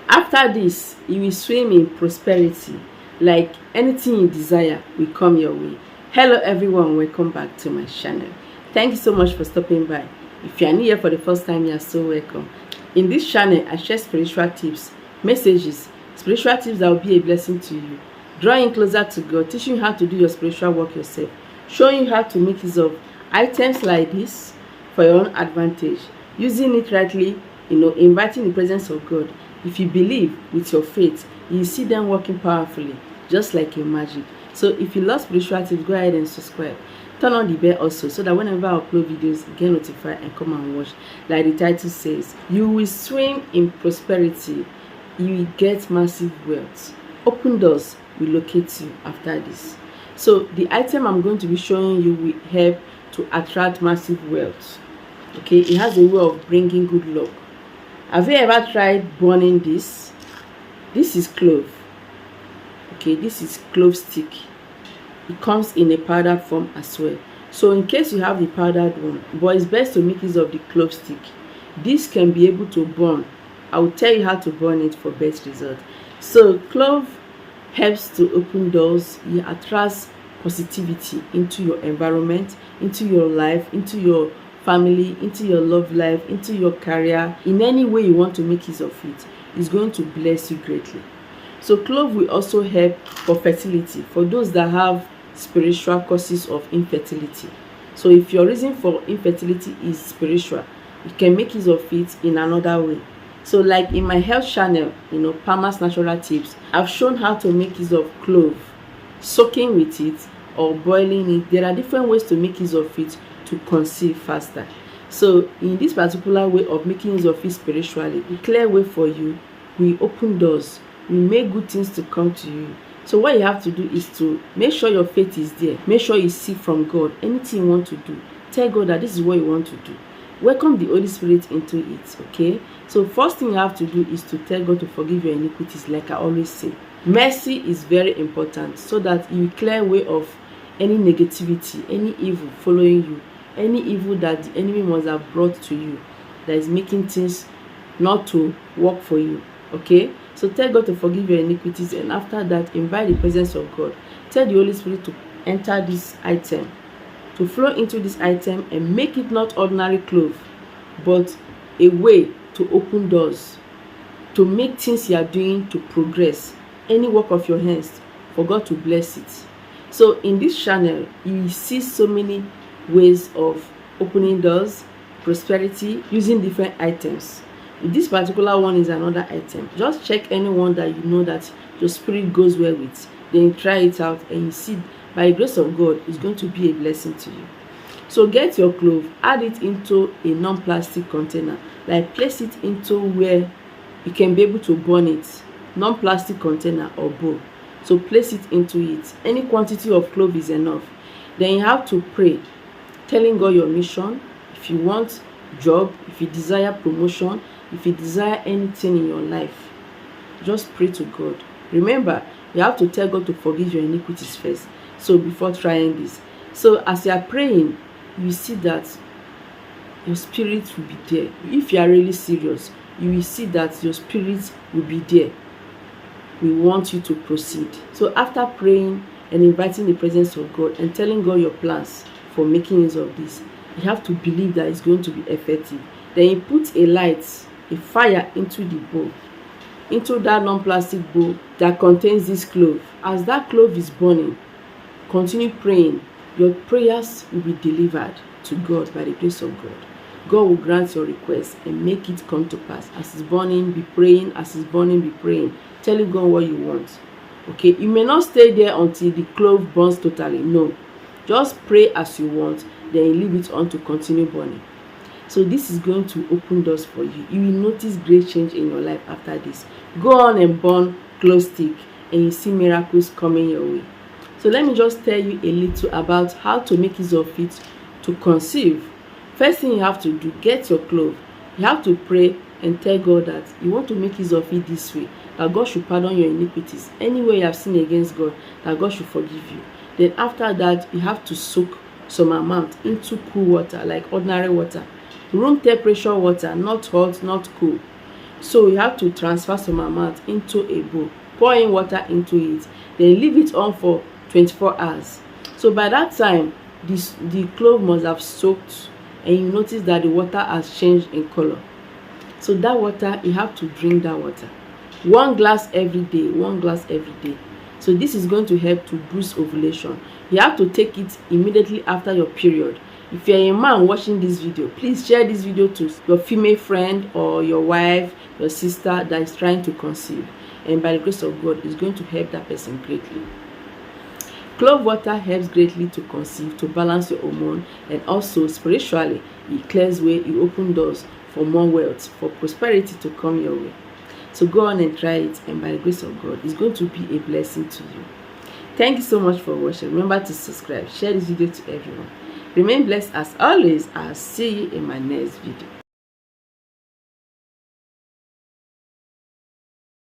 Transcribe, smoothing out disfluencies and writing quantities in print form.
After this, you will swim in prosperity. Like anything you desire will come your way. Hello everyone, welcome back to my channel. Thank you so much for stopping by. If you are new here for the first time, you are so welcome. In this channel, I share spiritual tips, messages, spiritual tips that will be a blessing to you, drawing closer to God, teaching you how to do your spiritual work yourself, showing you how to make use of items like this for your own advantage, using it rightly, inviting the presence of God. If you believe with your faith, you see them working powerfully, just like a magic. So if you love spiritual tips, go ahead and subscribe. Turn on the bell also, so that whenever I upload videos, you get notified and come and watch. Like the title says, you will swim in prosperity. You will get massive wealth. Open doors will locate you after this. So the item I'm going to be showing you will help to attract massive wealth. Okay, it has a way of bringing good luck. Have you ever tried burning this? This is clove. Okay, this is clove stick. It comes in a powdered form as well. So in case you have the powdered one, but it's best to make use of the clove stick. This can be able to burn. I will tell you how to burn it for best result. So clove helps to open doors. It attracts positivity into your environment, into your life, into your family, into your love life, into your career. In any way you want to make use of it, it's going to bless you greatly. So clove will also help for fertility, for those that have spiritual causes of infertility. So if your reason for infertility is spiritual, you can make use of it in another way. So like in my health channel, Pamax Natural Tips, I've shown how to make use of clove, soaking with it or boiling it. There are different ways to make use of it to conceive faster. So in this particular way of making use of it spiritually, we clear way for you, we open doors, we make good things to come to you. So what you have to do is to make sure your faith is there. Make sure you see from God anything you want to do. Tell God that this is what you want to do. Welcome the Holy Spirit into it. Okay, so first thing you have to do is to tell God to forgive your iniquities, like I always say. Mercy is very important, so that you clear way of any negativity, any evil following you, any evil that the enemy must have brought to you that is making things not to work for you. Okay, so tell God to forgive your iniquities, and after that invite the presence of God. Tell the Holy Spirit to enter this item, to flow into this item, and make it not ordinary clove, but a way to open doors, to make things you are doing to progress, any work of your hands, for God to bless it. So in this channel, you see so many ways of opening doors, prosperity, using different items. This particular one is another item. Just check anyone that you know that your spirit goes well with, then try it out, and you see by the grace of God it's going to be a blessing to you. So get your clove, add it into a non-plastic container, like place it into where you can be able to burn it, non-plastic container or bowl. So place it into it. Any quantity of clove is enough. Then you have to pray, telling God your mission. If you want job, if you desire promotion, if you desire anything in your life, just pray to God. Remember, you have to tell God to forgive your iniquities first, so before trying this. So as you are praying, you see that your spirit will be there. If you are really serious, you will see that your spirit will be there. We want you to proceed. So after praying and inviting the presence of God and telling God your plans for making use of this, you have to believe that it's going to be effective. Then you put a light, a fire into the bowl, into that non-plastic bowl that contains this clove. As that clove is burning, continue praying. Your prayers will be delivered to God by the grace of God. God will grant your request and make it come to pass. As it's burning, be praying. As it's burning, be praying. Telling God what you want. Okay, you may not stay there until the clove burns totally. No, just pray as you want, then you leave it on to continue burning. So this is going to open doors for you. You will notice great change in your life after this. Go on and burn clove stick, and you see miracles coming your way. So let me just tell you a little about how to make use of it to conceive. First thing you have to do, get your clove. You have to pray and tell God that you want to make use of it this way, that God should pardon your iniquities. Anywhere you have sinned against God, that God should forgive you. Then after that, you have to soak some amount into cool water, like ordinary water, room temperature water, not hot, not cool. So you have to transfer some amount into a bowl, pour in water into it, then leave it on for 24 hours. So by that time, the clove must have soaked, and you notice that the water has changed in color. So that water, you have to drink that water. 1 glass every day, 1 glass every day. So this is going to help to boost ovulation. You have to take it immediately after your period. If you're a man watching this video, please share this video to your female friend or your wife, your sister that is trying to conceive. And by the grace of God, it's going to help that person greatly. Clove water helps greatly to conceive, to balance your hormone, and also spiritually, it clears way, it opens doors for more wealth, for prosperity to come your way. So go on and try it, and by the grace of God, it's going to be a blessing to you. Thank you so much for watching. Remember to subscribe, share this video to everyone. Remain blessed as always. I'll see you in my next video.